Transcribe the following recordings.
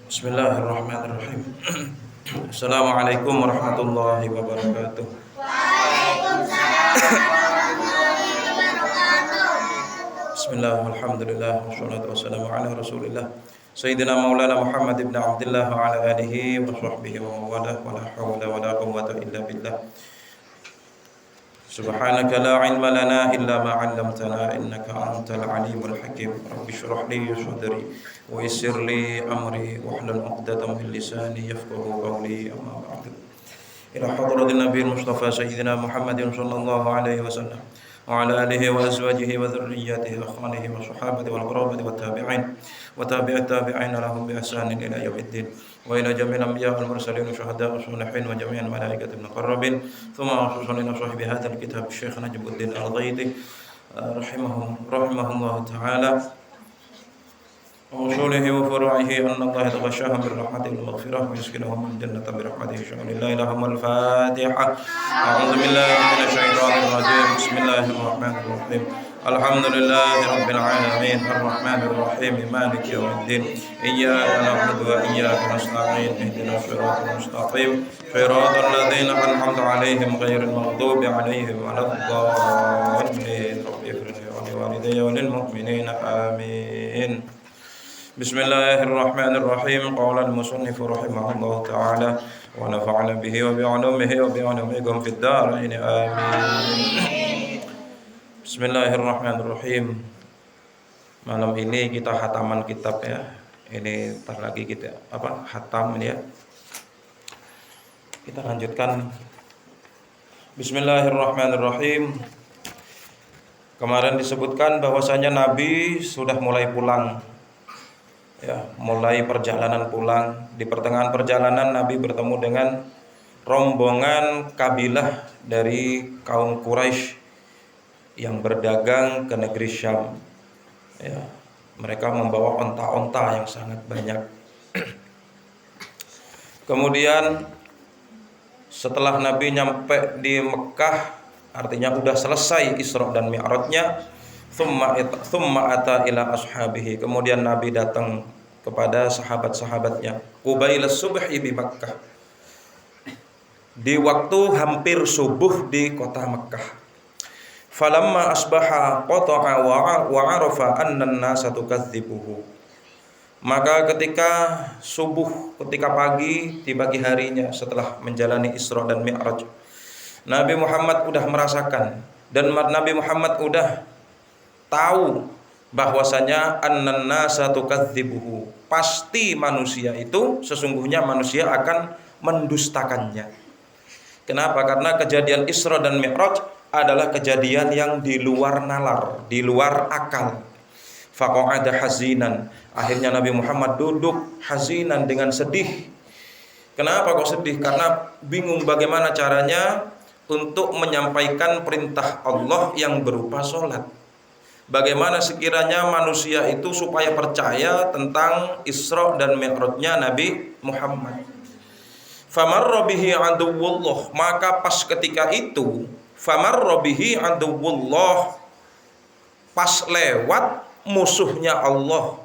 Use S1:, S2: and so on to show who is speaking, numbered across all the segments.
S1: Bismillahirrahmanirrahim. Assalamualaikum warahmatullahi wabarakatuh. Bismillah, alhamdulillah, wassalatu wassalamu ala rasulillah Sayyidina maulana Muhammad ibn Abdullah wa ala alihi wa sahbihi wa mawalah wa la hawla wa la quwwata illa billah. Subhanaka la ilma lana illa ma 'allamtana innaka antal alimul hakim. Rabbi shrah li sadri wa yassir li amri wahlul 'uqdatam min lisani yafqahu qawli. Amma ba'du. Ila hadratin nabiyil mustafa sayyidina Muhammadin sallallahu alaihi wasallam wa ala alihi wa azwajihi wa dhurriyyatihi wa akhwanihi wa sahabatihi wal qurabati wat tabi'in wa tabi'at tabi'in lahum bi ihsanin ila yaumiddin. وإلى جميع الأنبياء والمرسلين وشهداء والصالحين وجميع الملائكة المقربين ثم خصوصا إلى صاحب هذا الكتاب الشيخ نجم الدين الغيطي رحمه الله تعالى وأصوله وفروعه أن الله يتغشاهم بالرحمة والمغفرة ويسكنهم الجنة برحمته شأن الله لهم الفاتحة. أعوذ بالله من الشيطان الرجيم. بسم الله الرحمن الرحيم. الحمد لله رب العالمين الرحمن الرحيم مالك يوم الدين إياك نعبد وإياك نستعين اهدنا الصراط المستقيم صراط الذين أنعمت عليهم غير المغضوب عليهم ولا الضالين رب اغفر لي ولوالدي وللمؤمنين آمين. بسم الله الرحمن الرحيم. قال المصنف رحمه الله تعالى ونفعنا به وبعلومه وبعلومكم في الدارين آمين. Bismillahirrahmanirrahim. Malam ini kita khataman kitab ya. Ini ntar lagi kita khatam ini ya. Kita lanjutkan. Bismillahirrahmanirrahim. Kemarin disebutkan bahwasanya Nabi sudah mulai pulang. Ya, mulai perjalanan pulang. Di pertengahan perjalanan Nabi bertemu dengan rombongan kabilah dari kaum Quraisy yang berdagang ke negeri Syam. Ya, mereka membawa onta-onta yang sangat banyak. Kemudian setelah Nabi nyampe di Mekah, artinya udah selesai Isra dan Mi'rajnya, thumma ata ila ashabihi. Kemudian Nabi datang kepada sahabat-sahabatnya, qubailas subhi bi Makkah. Di waktu hampir subuh di kota Mekah. Falamma asbaha qata'a wa 'arafa anna an-nasa tukadzibuhu. Maka ketika subuh, ketika pagi, di pagi harinya setelah menjalani Isra dan Mi'raj, Nabi Muhammad udah merasakan dan Nabi Muhammad udah tahu bahwasanya anna an-nasa tukadzibuhu. Pasti manusia itu, sesungguhnya manusia akan mendustakannya. Kenapa? Karena kejadian Isra dan Mi'raj adalah kejadian yang di luar nalar, di luar akal. Faqa'ada hazinan. Akhirnya Nabi Muhammad duduk hazinan dengan sedih. Kenapa kok sedih? Karena bingung bagaimana caranya untuk menyampaikan perintah Allah yang berupa sholat. Bagaimana sekiranya manusia itu supaya percaya tentang Isra dan Mi'rajnya Nabi Muhammad. Famarra bihi aduwwullah. Maka pas ketika itu famarra bihi aduwwullah, pas lewat musuhnya Allah.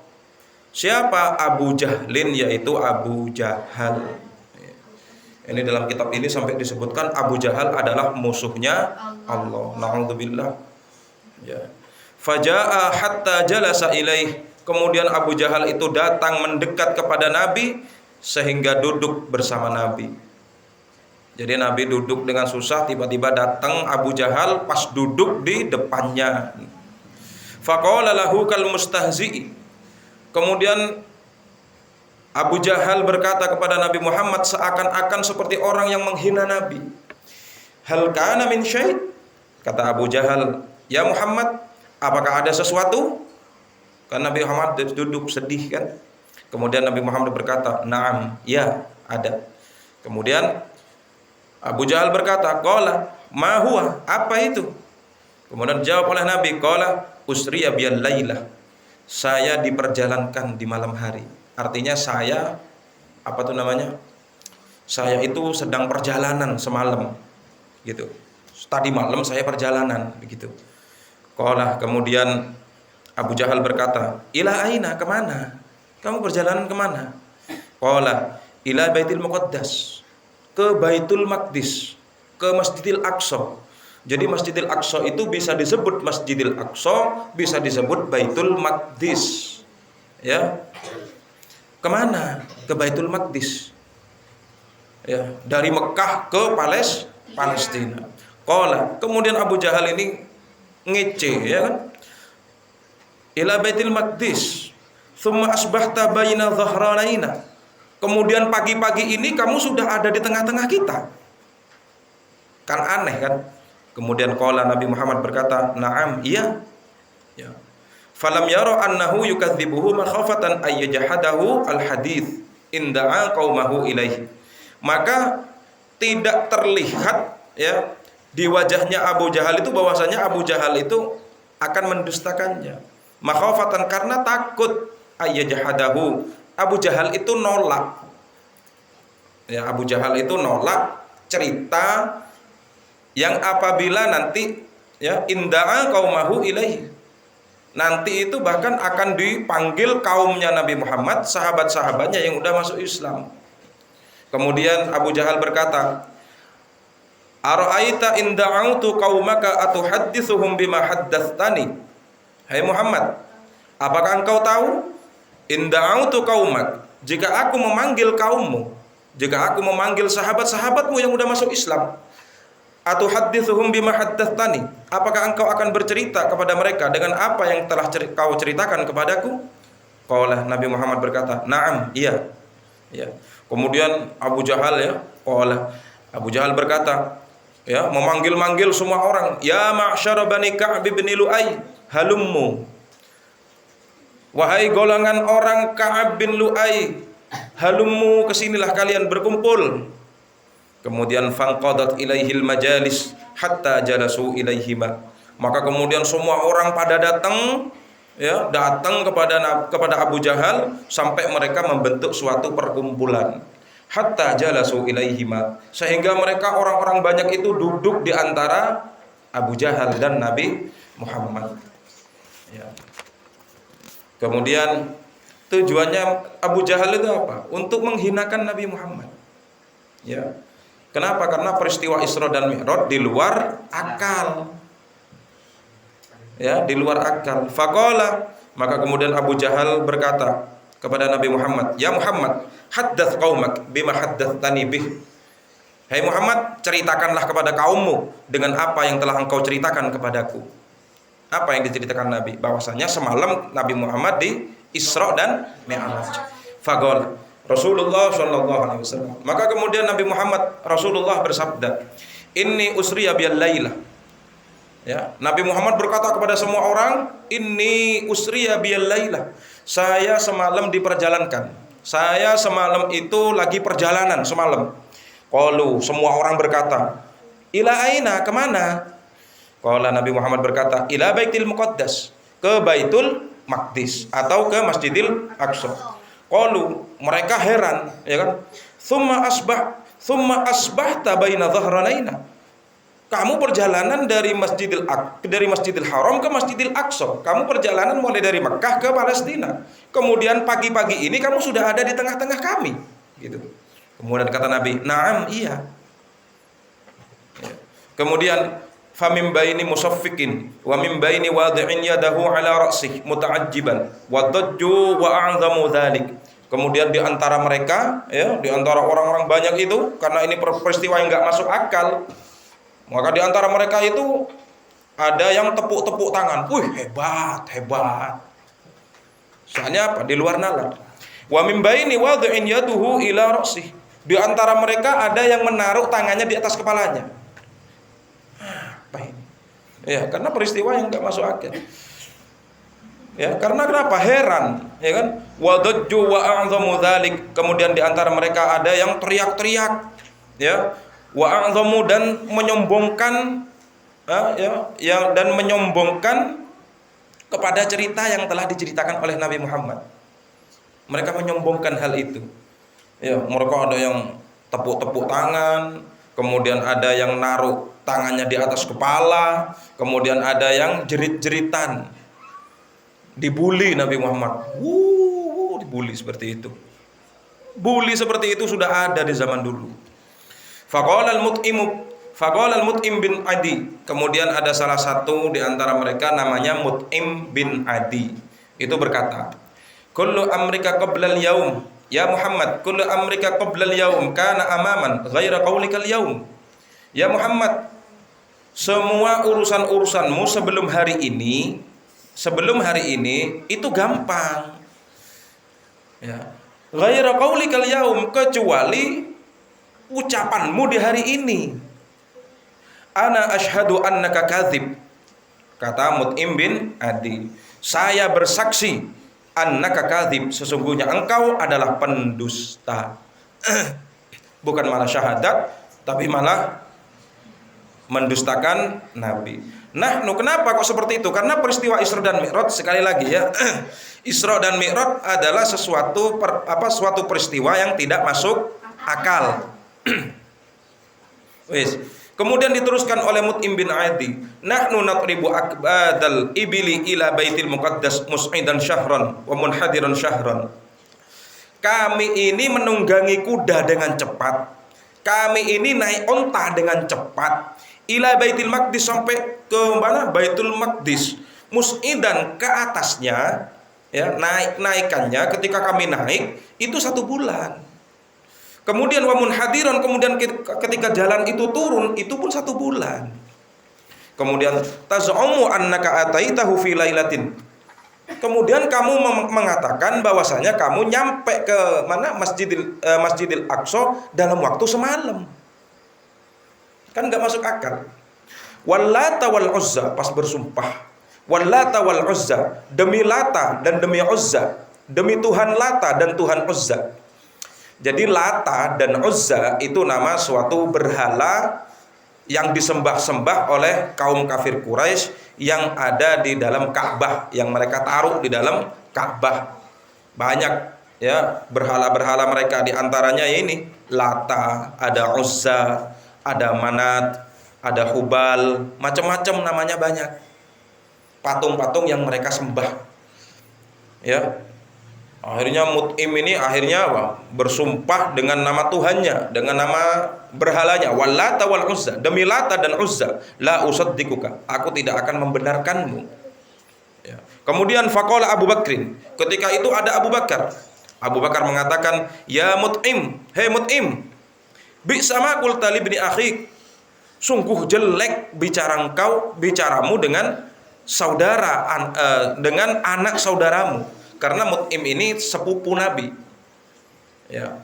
S1: Siapa? Abu Jahlin, yaitu Abu Jahal. Ini dalam kitab ini sampai disebutkan Abu Jahal adalah musuhnya Allah. Na'udzubillah. Ya. Faja'a hatta jalasa ilaih. Kemudian Abu Jahal itu datang mendekat kepada Nabi sehingga duduk bersama Nabi. Jadi Nabi duduk dengan susah, tiba-tiba datang Abu Jahal pas duduk di depannya. Faqala lahu kal mustahzi. Kemudian Abu Jahal berkata kepada Nabi Muhammad seakan-akan seperti orang yang menghina Nabi. Hal kana min syai'? Kata Abu Jahal, "Ya Muhammad, apakah ada sesuatu?" Karena Nabi Muhammad duduk sedih kan. Kemudian Nabi Muhammad berkata, "Na'am, ya, ada." Kemudian Abu Jahal berkata, "Qala ma huwa?" Apa itu? Kemudian jawab oleh Nabi, "Qala usriya bil lailah." Saya diperjalankan di malam hari. Artinya saya Saya itu sedang perjalanan semalam. Gitu. Tadi malam saya perjalanan begitu. Qala, kemudian Abu Jahal berkata, "Ila aina, kemana? Kamu perjalanan kemana?" Qala ila Baitul Muqaddas, ke Baitul Maqdis, ke Masjidil Aqsa. Jadi Masjidil Aqsa itu bisa disebut Masjidil Aqsa, bisa disebut Baitul Maqdis. Ya. Kemana? Ke Baitul Maqdis. Ya, dari Mekah ke Palestina. Qala, kemudian Abu Jahal ini ngece, ya kan? Ila Baitul Maqdis, tsumma asbahta baina dhahranaina. Kemudian pagi-pagi ini kamu sudah ada di tengah-tengah kita. Kan aneh kan? Kemudian qala, Nabi Muhammad berkata, "Na'am, iya." Ya. Falam yara annahu yukadzibuhu makhafatan ay yajhadahu al-hadits inda'a qaumahu ilaihi. Maka tidak terlihat ya di wajahnya Abu Jahal itu bahwasanya Abu Jahal itu akan mendustakannya. Makhafatan, karena takut ay yajhadahu. Abu Jahal itu nolak. Ya, Abu Jahal itu nolak cerita yang apabila nanti ya inda'a qaumahu ilaihi, nanti itu bahkan akan dipanggil kaumnya Nabi Muhammad, sahabat-sahabatnya yang udah masuk Islam. Kemudian Abu Jahal berkata, "Ara'aita in da'autu qaumaka atuhadditsuhum bima haddatsani?" Hai Muhammad, apakah engkau tahu, in da'autu qaumak, jika aku memanggil kaummu, jika aku memanggil sahabat-sahabatmu yang udah masuk Islam, atuhadditsuhum bima haddatsani, apakah engkau akan bercerita kepada mereka dengan apa yang telah kau ceritakan kepadaku? Qala, Nabi Muhammad berkata, "Na'am, iya." Ya. Kemudian Abu Jahal ya, qala, Abu Jahal berkata, ya, memanggil-manggil semua orang, "Ya ma'syara Bani Ka'b bin Lu'ay, halummu." Wahai golongan orang Ka'ab bin Lu'ay, halummu, kesinilah kalian berkumpul. Kemudian fanqadat ilaihil majalis hatta jalasu ilaihima. Maka kemudian semua orang pada datang ya, datang kepada Abu Jahal sampai mereka membentuk suatu perkumpulan. Hatta jalasu ilaihima, sehingga mereka orang-orang banyak itu duduk di antara Abu Jahal dan Nabi Muhammad. Ya. Kemudian tujuannya Abu Jahal itu apa? Untuk menghinakan Nabi Muhammad. Ya. Kenapa? Karena peristiwa Isra dan Mi'raj di luar akal. Ya, di luar akal. Faqala, maka kemudian Abu Jahal berkata kepada Nabi Muhammad, "Ya Muhammad, haddats qaumak bima haddatsani bih." Hai Muhammad, ceritakanlah kepada kaummu dengan apa yang telah engkau ceritakan kepadaku. Apa yang diceritakan Nabi? Bahwasanya semalam Nabi Muhammad di Isra dan Mi'raj. Faqala Rasulullah sallallahu alaihi wasallam. Maka kemudian Nabi Muhammad Rasulullah bersabda, "Inni usriya bil laila." Ya, Nabi Muhammad berkata kepada semua orang, "Inni usriya bil laila." Saya semalam diperjalankan. Saya semalam itu lagi perjalanan semalam. Qalu, semua orang berkata, "Ila aina, kemana?" Qala, Nabi Muhammad berkata, "Ila Baitul Muqaddas," ke Baitul Maqdis atau ke Masjidil Aqsa. Qalu, mereka heran, ya kan? Tsumma asbahta baina dhahranaina. Kamu perjalanan dari Masjidil Haram ke Masjidil Aqsa. Kamu perjalanan mulai dari Mekah ke Palestina. Kemudian pagi-pagi ini kamu sudah ada di tengah-tengah kami, gitu. Kemudian kata Nabi, "Na'am, iya." Ya. Kemudian famim baini musaffiqin wa min baini wadi'in yadahu ala ra'sih muta'ajjiban wa dajju wa a'zamu dzalik. Kemudian di antara mereka, ya, di antara orang-orang banyak itu, karena ini peristiwa yang enggak masuk akal, maka di antara mereka itu ada yang tepuk-tepuk tangan. Wih, hebat, hebat. Soalnya apa? Di luar nalar. Wa min baini wadi'in yaduhu ila ra'sih. Di antara mereka ada yang menaruh tangannya di atas kepalanya. Apa ini? Ya, karena peristiwa yang enggak masuk akal. Ya, karena kenapa? Heran, ya kan? Wa dajju wa a'zamu dzalik. Kemudian di antara mereka ada yang teriak-teriak, ya. Wa a'zamu, dan menyombongkan, dan menyombongkan kepada cerita yang telah diceritakan oleh Nabi Muhammad. Mereka menyombongkan hal itu. Ya, mereka ada yang tepuk-tepuk tangan, kemudian ada yang naruh tangannya di atas kepala, kemudian ada yang jerit-jeritan. Dibully Nabi Muhammad. Dibully seperti itu. Bully seperti itu sudah ada di zaman dulu. Faqala al-Mut'im bin Adi. Kemudian ada salah satu di antara mereka namanya Mut'im bin Adi. Itu berkata, "Kullu amrika qabla al-yaum, ya Muhammad, kullu amrika qabla al-yaum kana amaman ghaira qaulika al-yaum." Ya Muhammad, semua urusan-urusanmu sebelum hari ini itu gampang. Ya. Ghaira qaulikal yaum, kecuali ucapanmu di hari ini. Ana asyhadu annaka kadzib. Kata Mut'im bin Adi, saya bersaksi annaka kadzib, sesungguhnya engkau adalah pendusta. Bukan malah syahadat, tapi malah mendustakan Nabi. Nah, kenapa kok seperti itu? Karena peristiwa Isra dan Mi'raj, sekali lagi ya, Isra dan Mi'raj adalah suatu peristiwa yang tidak masuk akal. Wis. Kemudian diteruskan oleh Mut'im bin Adi, nahnu natribu akbadal ibili ila baitil muqaddas mus'idan syahran wa munhadiran syahran. Kami ini menunggangi kuda dengan cepat. Kami ini naik onta dengan cepat. Ila Baitul Maqdis, sampai ke mana? Baitul Maqdis. Mus'idan, ke atasnya, ya, naikannya ketika kami naik itu 1 bulan. Kemudian wa munhadiran, kemudian ketika jalan itu turun itu pun 1 bulan. Kemudian taz'umu annaka ataitahu fi lailatin. Kemudian kamu mengatakan bahwasanya kamu nyampe ke mana? Masjidil Aqsa dalam waktu semalam. Kan enggak masuk akal. Wallata wal Uzza, pas bersumpah. Wallata wal Uzza, demi Lata dan demi Uzza, demi Tuhan Lata dan Tuhan Uzza. Jadi Lata dan Uzza itu nama suatu berhala yang disembah-sembah oleh kaum kafir Quraisy yang ada di dalam Ka'bah, yang mereka taruh di dalam Ka'bah. Banyak ya berhala-berhala mereka, di antaranya ini Lata, ada Uzza, ada Manat, ada Hubal, macam-macam namanya banyak. Patung-patung yang mereka sembah. Ya. Akhirnya Mut'im ini bersumpah dengan nama Tuhannya, dengan nama berhalanya, Wallata wal Uzza, demi Lata dan Uzza, la usaddikuka, aku tidak akan membenarkanmu. Ya. Kemudian faqala Abu Bakrin, ketika itu ada Abu Bakar. Abu Bakar mengatakan, ya Mut'im, hei Mut'im, bi'sama qulta li ibni akhik, sungguh jelek bicaramu dengan dengan anak saudaramu. Karena Mut'im ini sepupu Nabi. Ya.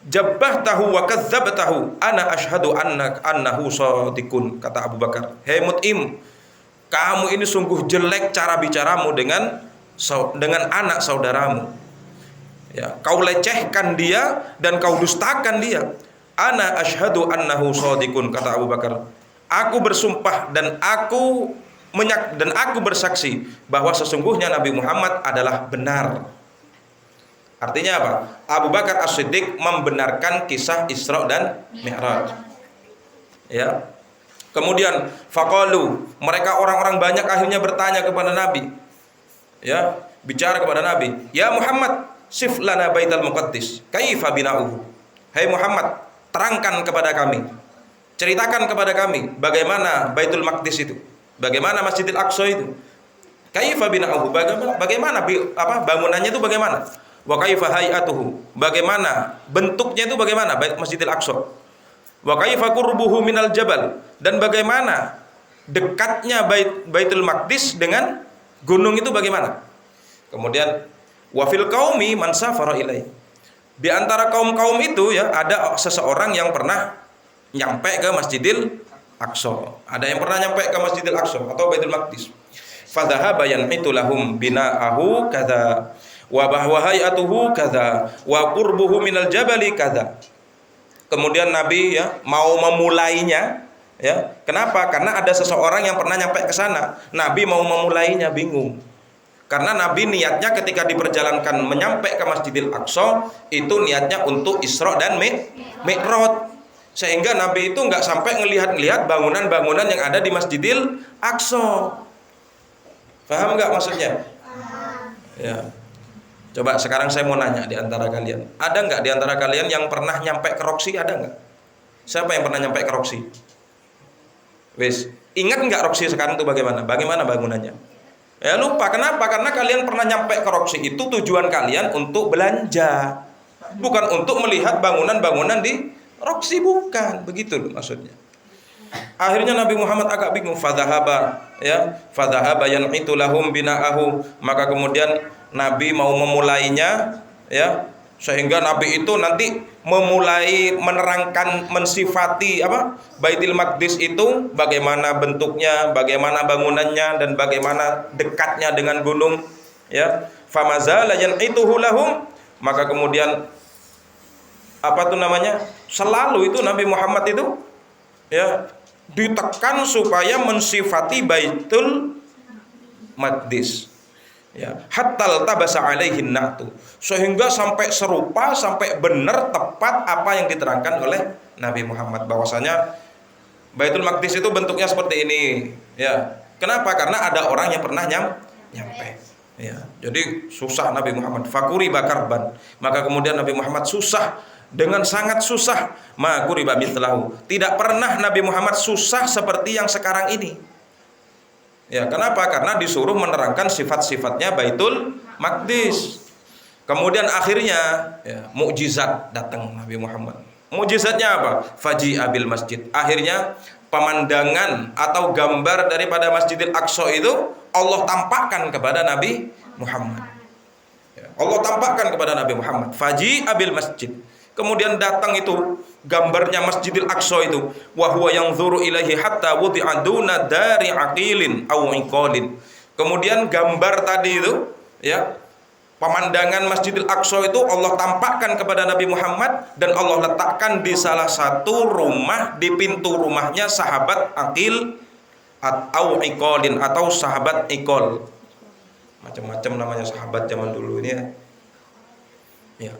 S1: Jabbahtahu wa kadzdzabtahu, ana asyhadu annahu shadiqun, kata Abu Bakar. Hei Mut'im, kamu ini sungguh jelek cara bicaramu dengan anak saudaramu. Ya, kau lecehkan dia dan kau dustakan dia. Ana asyhadu annahu shadiqun, kata Abu Bakar. Aku bersumpah dan aku bersaksi bahwa sesungguhnya Nabi Muhammad adalah benar. Artinya apa? Abu Bakar As-Siddiq membenarkan kisah Isra dan Mi'raj. Ya. Kemudian faqalu, mereka orang-orang banyak akhirnya bertanya kepada Nabi. Ya, bicara kepada Nabi, "Ya Muhammad, sif lana baital muqaddis, kaifa bina'uhu?" Hai Muhammad, terangkan kepada kami. Ceritakan kepada kami bagaimana Baitul Maqdis itu. Bagaimana Masjidil Aqsa itu? Kaifa bina'uhu? Bagaimana bangunannya itu bagaimana? Wa kaifa hay'atuhu? Bagaimana bentuknya itu bagaimana Masjidil Aqsa? Wa kaifa qurbuhu minal jabal? Dan bagaimana dekatnya Baitul Maqdis dengan gunung itu bagaimana? Kemudian wa fil qaumi man safara ilai. Di antara kaum-kaum itu ya ada seseorang yang pernah nyampe ke Masjidil Aqsa. Ada yang pernah nyampe ke Masjidil Aqsa atau Baitul Maqdis. Fadhahaba yanhitu lahum bina'ahu kadza wa bahwahayatuhu kadza wa qurbuhu minal jabali kadza. Kemudian Nabi ya mau memulainya ya. Kenapa? Karena ada seseorang yang pernah nyampe ke sana. Nabi mau memulainya bingung. Karena Nabi niatnya ketika diperjalankan menyampe ke Masjidil Aqsa itu niatnya untuk Isra dan Mi'raj. Sehingga Nabi itu nggak sampai ngelihat-lihat bangunan-bangunan yang ada di Masjidil Aqsa. Paham nggak maksudnya? Ya. Coba sekarang saya mau nanya di antara kalian, ada nggak di antara kalian yang pernah nyampe ke Roxy? Ada nggak? Siapa yang pernah nyampe ke Roxy? Wes, ingat nggak Roxy sekarang itu bagaimana? Bagaimana bangunannya? Ya lupa. Kenapa? Karena kalian pernah nyampe ke Roxy itu tujuan kalian untuk belanja, bukan untuk melihat bangunan-bangunan di Roxy, bukan begitu loh maksudnya. Akhirnya Nabi Muhammad agak bingung, fadhahaba yan'itu lahum bina'ahu, maka kemudian Nabi mau memulainya, ya, sehingga Nabi itu nanti memulai menerangkan, mensifati Baitul Maqdis itu, bagaimana bentuknya, bagaimana bangunannya, dan bagaimana dekatnya dengan gunung, ya. Famazala yan'ituhu lahum, maka kemudian selalu itu Nabi Muhammad itu, ya, ditekan supaya mensifati Baitul Maqdis, ya, hatta tabasa alaihin na'tu, sehingga sampai serupa, sampai benar tepat apa yang diterangkan oleh Nabi Muhammad, bahwasanya Baitul Maqdis itu bentuknya seperti ini, ya. Kenapa? Karena ada orang yang pernah nyampe, ya. Jadi susah Nabi Muhammad, fakuri bakarban, maka kemudian Nabi Muhammad susah dengan sangat susah, makuriba mithlahu, tidak pernah Nabi Muhammad susah seperti yang sekarang ini, ya. Kenapa? Karena disuruh menerangkan sifat-sifatnya Baitul Maqdis. Kemudian akhirnya, ya, mukjizat datang Nabi Muhammad. Mukjizatnya apa? Faji'a bil masjid, akhirnya pemandangan atau gambar daripada Masjidil Aqsa itu Allah tampakkan kepada Nabi Muhammad, ya. Allah tampakkan kepada Nabi Muhammad, faji'a bil masjid. Kemudian datang itu gambarnya Masjidil Aqsa itu, wa huwa yanzuru ilaihi hatta wudi'a duna dari aqilin aw iqalin. Kemudian gambar tadi itu, ya, pemandangan Masjidil Aqsa itu Allah tampakkan kepada Nabi Muhammad, dan Allah letakkan di salah satu rumah, di pintu rumahnya sahabat Aqil atau Iqalin, atau sahabat Iqal. Macam-macam namanya sahabat zaman dulu ini, ya. Ya.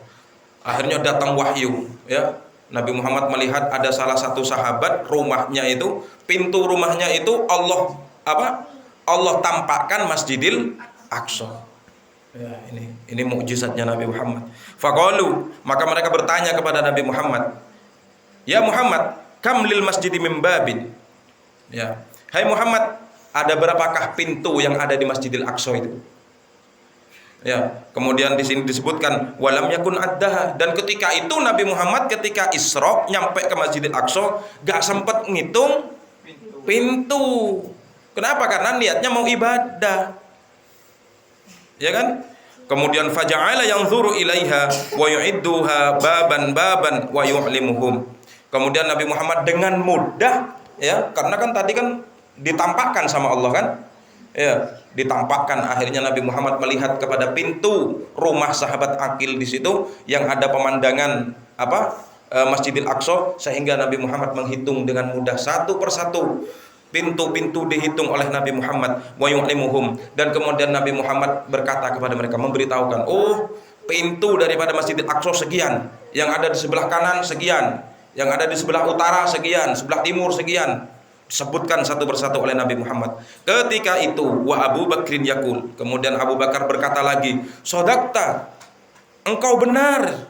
S1: Akhirnya datang wahyu, ya. Nabi Muhammad melihat ada salah satu sahabat, rumahnya itu, pintu rumahnya itu Allah Allah tampakkan Masjidil Aqsa. Ya, ini mukjizatnya Nabi Muhammad. Faqalu, maka mereka bertanya kepada Nabi Muhammad, ya Muhammad, kam lil masjidi min babin, ya, hai Muhammad, ada berapakah pintu yang ada di Masjidil Aqsa itu? Ya, kemudian di sini disebutkan walam yakun addaha, dan ketika itu Nabi Muhammad ketika Isra nyampe ke Masjidil Aqsa gak sempat ngitung pintu. Kenapa? Karena niatnya mau ibadah, ya kan? Kemudian faja'ala yanzuru ilaiha wa yu'idduha baban wa yu'limuhum. Kemudian Nabi Muhammad dengan mudah, ya, karena kan tadi kan ditampakkan sama Allah kan, ya, ditampakkan. Akhirnya Nabi Muhammad melihat kepada pintu rumah sahabat Aqil di situ yang ada pemandangan Masjidil Aqsa, sehingga Nabi Muhammad menghitung dengan mudah satu persatu. Pintu-pintu dihitung oleh Nabi Muhammad, wa yu'limuhum, dan kemudian Nabi Muhammad berkata kepada mereka, memberitahukan, oh, pintu daripada Masjidil Aqsa sekian, yang ada di sebelah kanan sekian, yang ada di sebelah utara sekian, sebelah timur sekian. Disebutkan satu persatu oleh Nabi Muhammad. Ketika itu wa Abu Bakrin yakul, kemudian Abu Bakar berkata lagi, sodakta, engkau benar,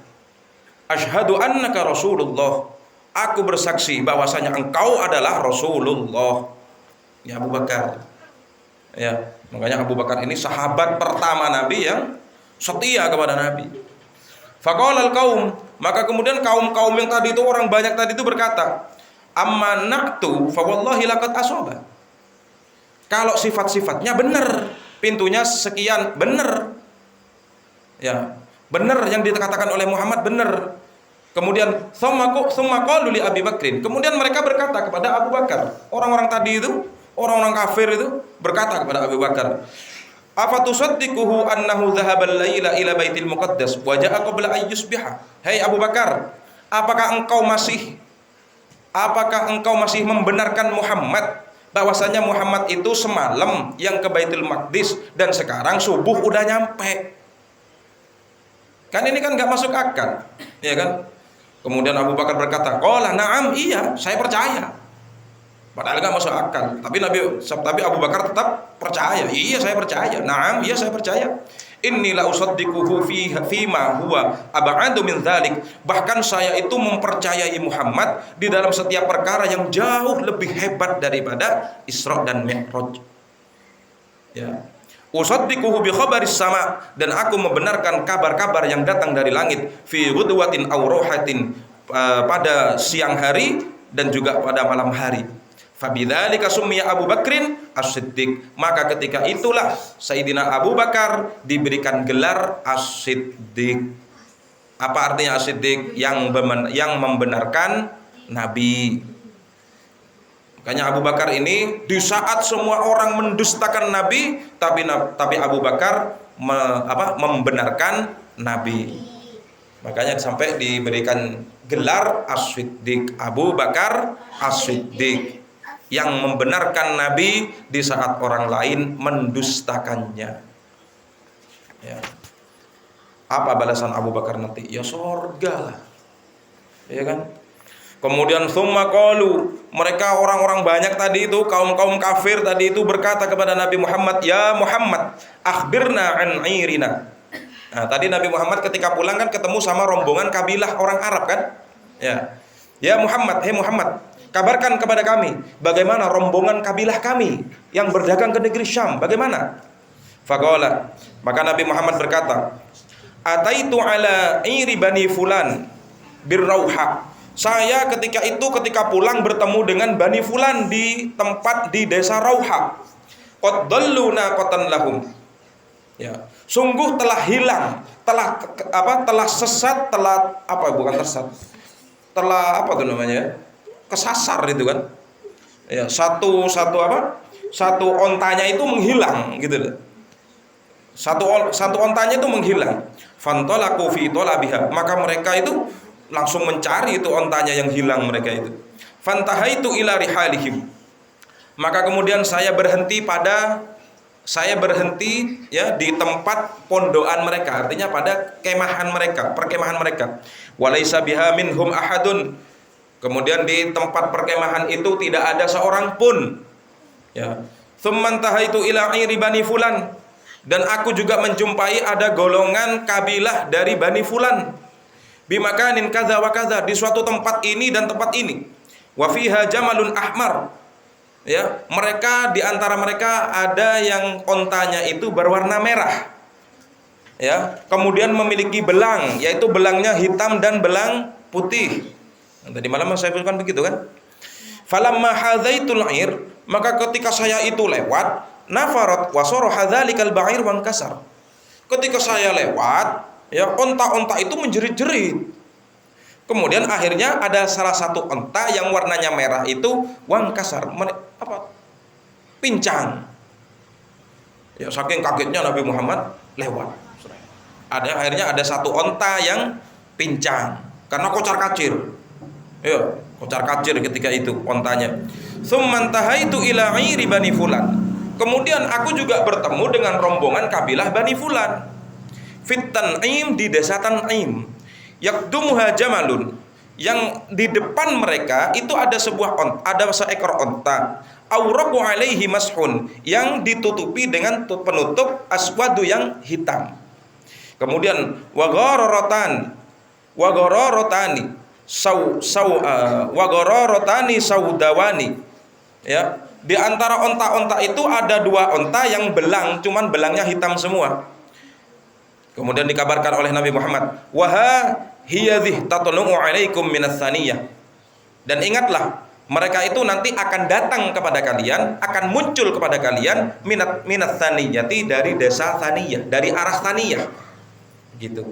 S1: asyhadu annaka Rasulullah, aku bersaksi bahwasanya engkau adalah Rasulullah. Ya Abu Bakar, ya, makanya Abu Bakar ini sahabat pertama Nabi yang setia kepada Nabi. Faqala al-qaum, maka kemudian kaum-kaum yang tadi itu, orang banyak tadi itu berkata, amma na'tu fa wallahi laqad asaba. Kalau sifat-sifatnya benar, pintunya sekian benar, ya, benar yang dikatakan oleh Muhammad benar. Kemudian tsumma qalu li Abi Bakrin, kemudian mereka berkata kepada Abu Bakar, orang-orang tadi itu, orang-orang kafir itu berkata kepada Abu Bakar, afa tusaddiquhu annahu dhahaba al-laila ila baitil muqaddas wa ja'a qabla an yusbiha. Hei Abu Bakar, apakah engkau masih membenarkan Muhammad, bahwasanya Muhammad itu semalam yang ke Baitul Maqdis dan sekarang subuh udah nyampe? Kan ini kan nggak masuk akal, ya kan? Kemudian Abu Bakar berkata, qala na'am, iya, saya percaya. Padahal nggak masuk akal. Tapi Abu Bakar tetap percaya. Iya saya percaya. Naam, iya saya percaya. Inni la usaddiquhu fima huwa ab'adu min dzalik. Bahkan saya itu mempercayai Muhammad di dalam setiap perkara yang jauh lebih hebat daripada Isra dan Mi'raj. Ya. Usaddiquhu bi khabaris sama, dan aku membenarkan kabar-kabar yang datang dari langit fi ghudwatin aw ruhatin, pada siang hari dan juga pada malam hari. Fabidzalika summiya Abu Bakrin As-Siddiq. Maka ketika itulah Sayyidina Abu Bakar diberikan gelar As-Siddiq. Apa artinya As-Siddiq? Yang membenarkan Nabi. Makanya Abu Bakar ini di saat semua orang mendustakan Nabi, tapi Abu Bakar membenarkan Nabi. Makanya sampai diberikan gelar As-Siddiq. Abu Bakar As-Siddiq, yang membenarkan Nabi di saat orang lain mendustakannya. Ya. Apa balasan Abu Bakar nanti? Ya surga lah. Ya kan? Kemudian summa qalu, mereka orang-orang banyak tadi itu, kaum-kaum kafir tadi itu berkata kepada Nabi Muhammad, "Ya Muhammad, akhbirna an irina." Nah, tadi Nabi Muhammad ketika pulang kan ketemu sama rombongan kabilah orang Arab kan? Ya. Ya Muhammad, hei Muhammad, kabarkan kepada kami bagaimana rombongan kabilah kami yang berdagang ke negeri Syam, bagaimana? Faqala, maka Nabi Muhammad berkata, "Ataitu ala iri bani fulan birrauha." Saya ketika pulang bertemu dengan Bani Fulan di tempat di desa Rauha. Qad dallu naqatan lahum. Ya, sungguh telah hilang, telah sesat, kesasar itu kan. Ya, satu ontanya itu menghilang gitu loh. Satu ontanya itu menghilang. Fantalaku fi talabiha. Maka mereka itu langsung mencari itu ontanya yang hilang mereka itu. Fantahaitu ila rihalihim. Maka kemudian saya berhenti ya di tempat pondokan mereka, artinya pada perkemahan mereka. Walaisa biha minhum ahadun. Kemudian di tempat perkemahan itu tidak ada seorang pun. Ya. Tsumantahaitu ila iri bani fulan. Dan aku juga menjumpai ada golongan kabilah dari Bani Fulan. Bimakanin kadza wa kadza, di suatu tempat ini dan tempat ini. Wa fiha jamalun ahmar. Ya, di antara mereka ada yang ontanya itu berwarna merah. Ya, kemudian memiliki belang, yaitu belangnya hitam dan belang putih. Tadi malam saya sebutkan begitu kan? Falamma hadzaitul air, maka ketika saya itu lewat, nafarat wa saraha dzalikal ba'ir wan kasar. Ketika saya lewat, ya, onta-onta itu menjerit-jerit. Kemudian akhirnya ada salah satu onta yang warnanya merah itu wang kasar, pincang. Ya, saking kagetnya Nabi Muhammad lewat. Akhirnya ada satu onta yang pincang karena kocar-kacir. Ya, kocar-kacir ketika itu ontanya. Tsumantahaitu ila iri bani fulan. Kemudian aku juga bertemu dengan rombongan kabilah Bani Fulan. Fit Tan'im, di desa Tan'im. Yakdumuha jamalun, yang di depan mereka itu ada seekor onta. Auraqu alaihi mashun, yang ditutupi dengan penutup aswadu yang hitam. Kemudian waghararotani saudawani. Ya, di antara onta-onta itu ada dua onta yang cuman belangnya hitam semua. Kemudian dikabarkan oleh Nabi Muhammad, "Waha hiyadhih tatlu'u 'alaikum minas tsaniyah." Dan ingatlah, mereka itu nanti akan datang kepada kalian, akan muncul kepada kalian minas tsaniyati, dari desa Tsaniyah, dari arah Tsaniyah. Gitu.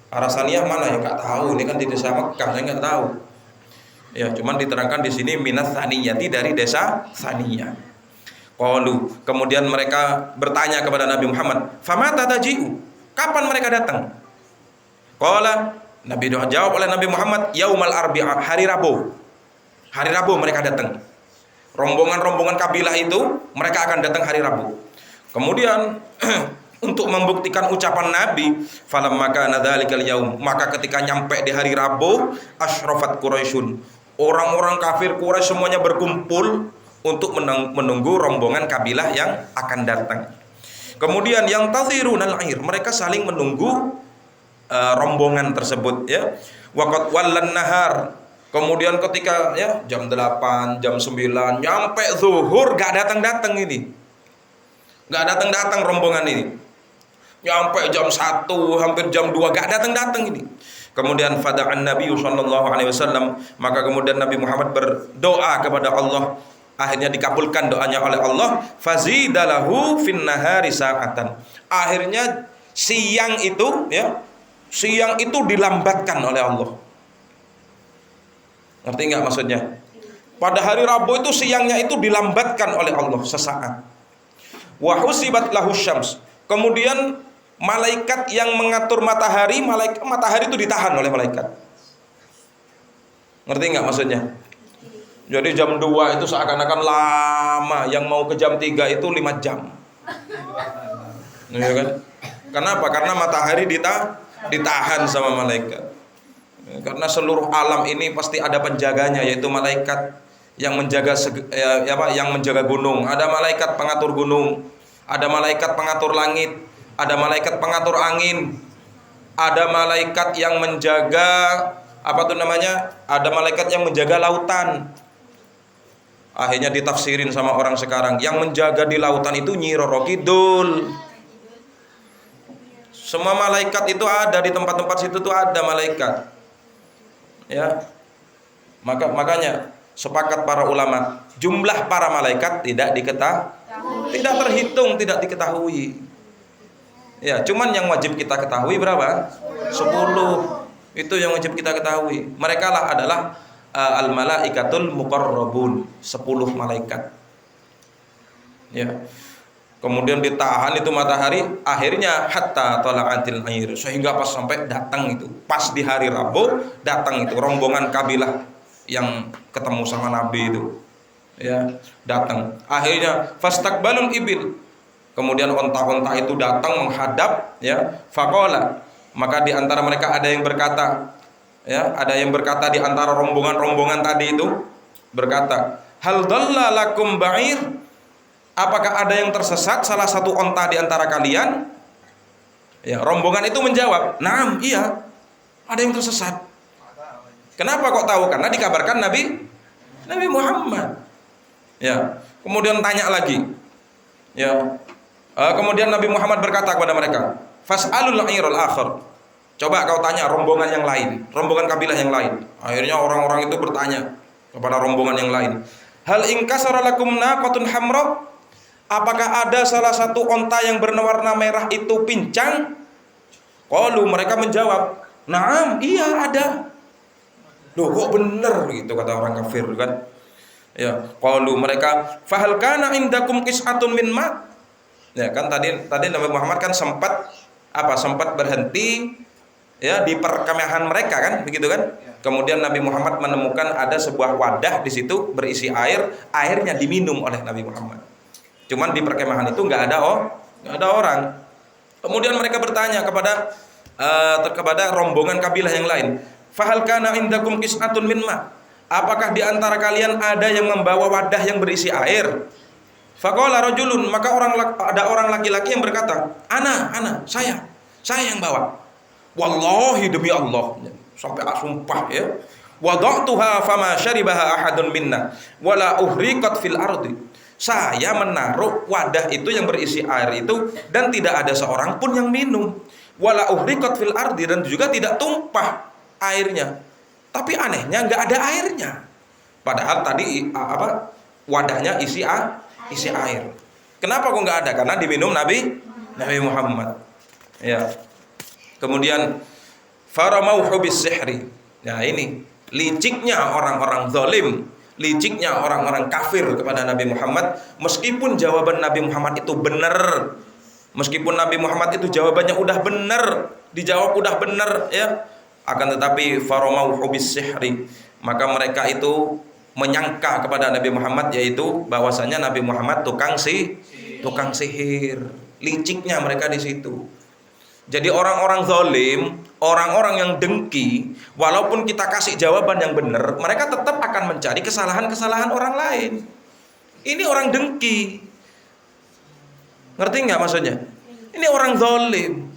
S1: Arah Tsaniyah mana ya, enggak tahu. Ini kan di desa Mekah, saya enggak tahu. Ya, cuman diterangkan di sini minas tsaniyati, dari desa Tsaniyah. Qalu, kemudian mereka bertanya kepada Nabi Muhammad, "Famata taji'u?" Kapan mereka datang? Qala, jawab oleh Nabi Muhammad, "Yaumal arbi'a," hari Rabu. Hari Rabu mereka datang. Rombongan-rombongan kabilah itu mereka akan datang hari Rabu. Kemudian untuk membuktikan ucapan Nabi, falamma kana dzalikal yaum, maka ketika nyampe di hari Rabu, asyrafat Quraisyun, Orang-orang kafir Quraisy semuanya berkumpul untuk menunggu rombongan kabilah yang akan datang. Kemudian yang tazirunal air, mereka saling menunggu rombongan tersebut ya. Waqat wallan nahar. Kemudian ketika ya jam 8, jam 9 nyampe zuhur gak datang-datang ini. Gak datang-datang rombongan ini. Nyampe jam 1, hampir jam 2 gak datang-datang ini. Kemudian fada'an Nabi sallallahu alaihi wasallam, maka kemudian Nabi Muhammad berdoa kepada Allah, akhirnya dikabulkan doanya oleh Allah, fazidalahu fin nahari sa'atan. Akhirnya siang itu ya, siang itu dilambatkan oleh Allah. Ngerti enggak maksudnya? Pada hari Rabu itu siangnya itu dilambatkan oleh Allah sesaat. Wa husibat lahu syams. Kemudian malaikat yang mengatur matahari, matahari itu ditahan oleh malaikat. Ngerti nggak maksudnya? Jadi jam 2 itu seakan-akan lama, yang mau ke jam 3 itu 5 jam. Ya kan? Kenapa? Karena matahari ditahan sama malaikat. Karena seluruh alam ini pasti ada penjaganya, yaitu malaikat yang menjaga yang menjaga gunung. Ada malaikat pengatur gunung, ada malaikat pengatur langit, ada malaikat pengatur angin, ada malaikat yang menjaga ada malaikat yang menjaga lautan. Akhirnya ditafsirin sama orang sekarang, yang menjaga di lautan itu Nyi Roro Kidul. Semua malaikat itu ada di tempat-tempat situ tuh ada malaikat. Ya. Makanya sepakat para ulama, jumlah para malaikat tidak diketahui, tidak terhitung, tidak diketahui. Ya, cuman yang wajib kita ketahui berapa? 10. Itu yang wajib kita ketahui. Mereka lah adalah al-malaikatul muqarrabun, 10 malaikat. Ya. Kemudian ditahan itu matahari, akhirnya hatta tala'atil air, sehingga pas sampai datang itu, pas di hari Rabu datang itu rombongan kabilah yang ketemu sama Nabi itu. Ya, datang. Akhirnya fastaqbalul ibil. Kemudian onta-onta itu datang menghadap ya, faqala, maka di antara mereka ada yang berkata ya, ada yang berkata di antara rombongan-rombongan tadi itu berkata, hal dhalla lakum ba'ir, apakah ada yang tersesat salah satu onta di antara kalian? Ya, rombongan itu menjawab, "Naam, iya, ada yang tersesat." Kenapa kok tahu? Karena dikabarkan Nabi Muhammad. Ya, kemudian tanya lagi. Ya. Kemudian Nabi Muhammad berkata kepada mereka, "Fas'alul 'irul akhir." Coba kau tanya rombongan yang lain, rombongan kabilah yang lain. Akhirnya orang-orang itu bertanya kepada rombongan yang lain, "Hal inkasara lakum naqatun hamra?" Apakah ada salah satu onta yang berwarna merah itu pincang? Qalu, mereka menjawab, "Na'am, iya ada." Loh, kok bener gitu kata orang kafir kan? Ya, qalu mereka, "Fahal kana indakum qis'atun min ma?" Ya kan tadi Nabi Muhammad kan sempat berhenti ya di perkemahan mereka kan, begitu kan? Kemudian Nabi Muhammad menemukan ada sebuah wadah di situ berisi air, airnya diminum oleh Nabi Muhammad. Cuman di perkemahan itu nggak ada orang. Kemudian mereka bertanya kepada rombongan kabilah yang lain, "Fahal kana indakum qis'atun min ma?" Apakah di antara kalian ada yang membawa wadah yang berisi air? Faqala rajulun, maka ada orang laki-laki yang berkata, "Ana, saya yang bawa." Wallahi, demi Allah, sampai sumpah ya. Wada'tuha fama syaribaha ahadun minna wala uhriqat fil ardi. Saya menaruh wadah itu yang berisi air itu dan tidak ada seorang pun yang minum. Wala uhriqat fil ardi, dan juga tidak tumpah airnya. Tapi anehnya nggak ada airnya. Padahal tadi wadahnya isi air. Kenapa kok nggak ada? Karena diminum Nabi Muhammad. Ya. Kemudian faramauhu bis-sihri. Nah, ini liciknya orang-orang zalim, liciknya orang-orang kafir kepada Nabi Muhammad. Meskipun jawaban Nabi Muhammad itu benar, meskipun Nabi Muhammad itu jawabannya udah benar, dijawab udah benar ya, akan tetapi faramauhu bis-sihri, maka mereka itu menyangka kepada Nabi Muhammad, yaitu bahwasanya Nabi Muhammad tukang sihir. Liciknya mereka di situ. Jadi orang-orang zalim, orang-orang yang dengki, walaupun kita kasih jawaban yang benar, mereka tetap akan mencari kesalahan-kesalahan orang lain. Ini orang dengki. Ngerti nggak maksudnya? Ini orang zalim.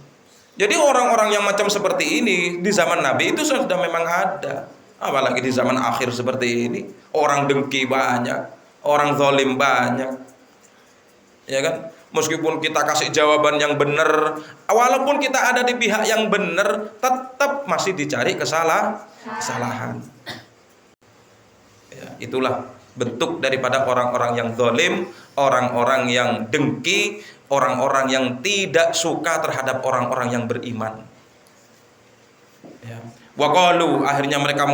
S1: Jadi orang-orang yang macam seperti ini di zaman Nabi itu sudah memang ada. Apalagi di zaman akhir seperti ini, orang dengki banyak, orang zalim banyak. Ya kan? Meskipun kita kasih jawaban yang benar, walaupun kita ada di pihak yang benar, tetap masih dicari kesalahan. Ya, itulah bentuk daripada orang-orang yang zalim, orang-orang yang dengki, orang-orang yang tidak suka terhadap orang-orang yang beriman. Ya. Wa qalu, akhirnya mereka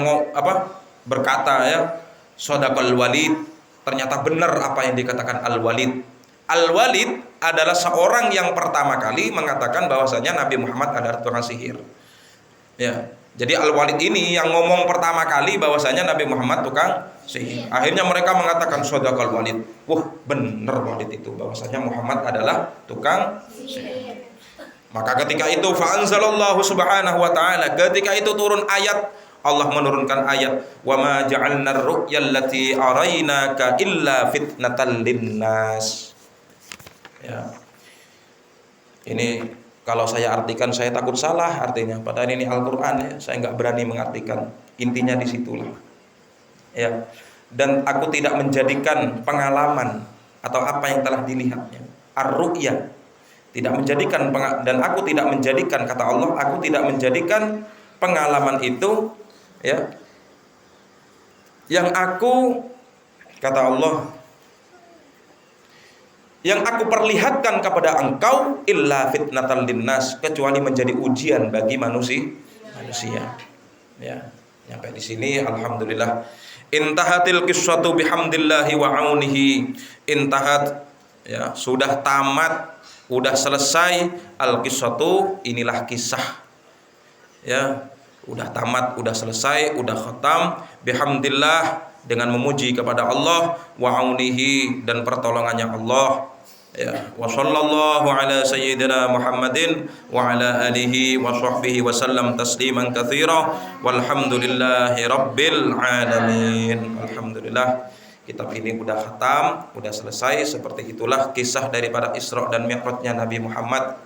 S1: berkata ya, shadaqal Walid, ternyata benar apa yang dikatakan Al-Walid. Al-Walid adalah seorang yang pertama kali mengatakan bahwasanya Nabi Muhammad adalah tukang sihir. Ya. Jadi Al-Walid ini yang ngomong pertama kali bahwasanya Nabi Muhammad tukang sihir. Akhirnya mereka mengatakan shadaqal Walid. Wah, benar Walid itu bahwasanya Muhammad adalah tukang sihir. Maka ketika itu fa'anzalallahu subhanahu wa ta'ala, ketika itu turun ayat, Allah menurunkan ayat, wa ma ja'alna ar-ru'ya allati araynaka illa fitnatan linnas. Ya. Ini kalau saya artikan saya takut salah artinya, padahal ini Al-Qur'an ya, saya enggak berani mengartikan. Intinya di situlah. Ya. Dan aku tidak menjadikan pengalaman atau apa yang telah dilihatnya. Ar-ru'ya tidak menjadikan, dan aku tidak menjadikan, kata Allah, aku tidak menjadikan pengalaman itu ya, yang aku, kata Allah, yang aku perlihatkan kepada engkau illa fitnatan linnas, kecuali menjadi ujian bagi manusia. Ya, sampai di sini alhamdulillah. Intahatil qissatu bihamdillahi wa aunihi. Intahat, ya, sudah tamat, udah selesai al-qissatu, inilah kisah. Ya, udah tamat, udah selesai, udah khatam bihamdillah, dengan memuji kepada Allah, wa aunihi, dan pertolongannya Allah. Ya, wa sallallahu ala sayyidina Muhammadin wa ala alihi wa sahbihi wa sallam tasliman katsira walhamdulillahi rabbil alamin. Alhamdulillah, kitab ini udah khatam, udah selesai. Seperti itulah kisah daripada Isra dan Mi'rajnya Nabi Muhammad.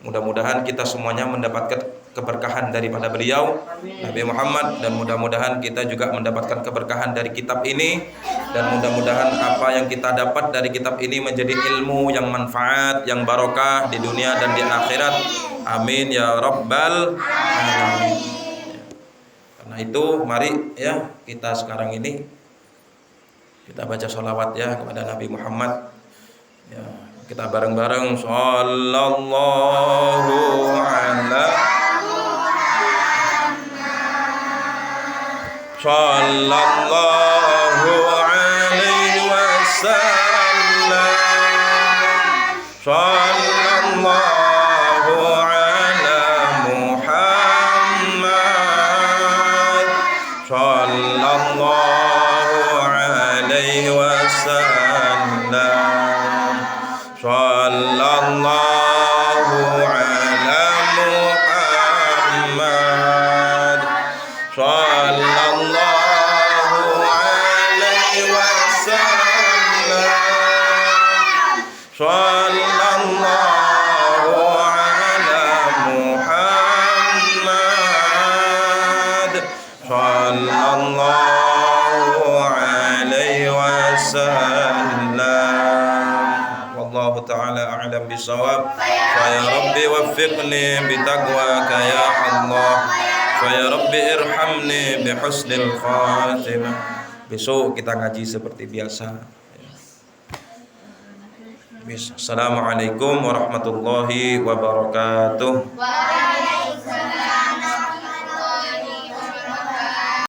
S1: Mudah-mudahan kita semuanya mendapatkan keberkahan daripada beliau, Nabi Muhammad, dan mudah-mudahan kita juga mendapatkan keberkahan dari kitab ini, dan mudah-mudahan apa yang kita dapat dari kitab ini menjadi ilmu yang manfaat, yang barokah di dunia dan di akhirat. Amin ya rabbal alamin. Karena itu mari ya, kita sekarang ini kita baca sholawat ya kepada Nabi Muhammad. Ya, kita bareng-bareng sallallahu ala sallallahu alaihi wasallam, sallallahu ala Muhammad, sallallahu alaihi wasallam, sallallahu ala Muhammad, sallallahu alaihi wasallam, sallallahu ala Muhammad, sallallahu alaihi wasallam. Wallahu ta'ala a'lam bisawab. Fa ya rabbi waffiqni bitaqwaka ya Allah. Fa ya rabbi irhamni bihusnil khatimah. Besok kita ngaji seperti biasa. Assalamualaikum warahmatullahi wabarakatuh.